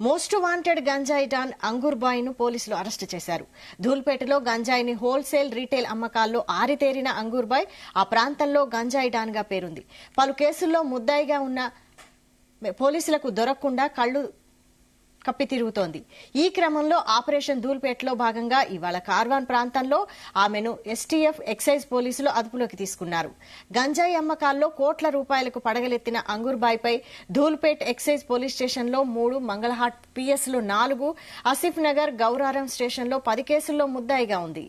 Most wanted గంజాయి don Angoor bye ను పోలీసులు అరెస్టు చేశారు. ధూల్పేటలో గంజాయిని హోల్సేల్ రీటైల్ అమ్మకాల్లో ఆరితేరిన అంగూర్ బాయ్ ఆ ప్రాంతంలో గంజాయి డాన్ గా పేరుంది. పలు కేసుల్లో ముద్దాయిగా ఉన్న పోలీసులకు దొరకకుండా కళ్లు కప్పి తిరుగుతోంది. ఈ క్రమంలో ఆపరేషన్ ధూల్పేటలో భాగంగా ఇవాళ కార్వాన్ ప్రాంతంలో ఆమెను ఎస్టీఎఫ్ ఎక్సైజ్ పోలీసులు అదుపులోకి తీసుకున్నారు. గంజాయి అమ్మకాల్లో కోట్ల రూపాయలకు పడగలెత్తిన అంగూర్ బాయ్ పై ధూల్పేట్ ఎక్సైజ్ పోలీస్ స్టేషన్లో 3, మంగళహాట్ పిఎస్లో 4, ఆసిఫ్ నగర్, గౌరారం స్టేషన్లో 10 కేసుల్లో ముద్దాయిగా ఉంది.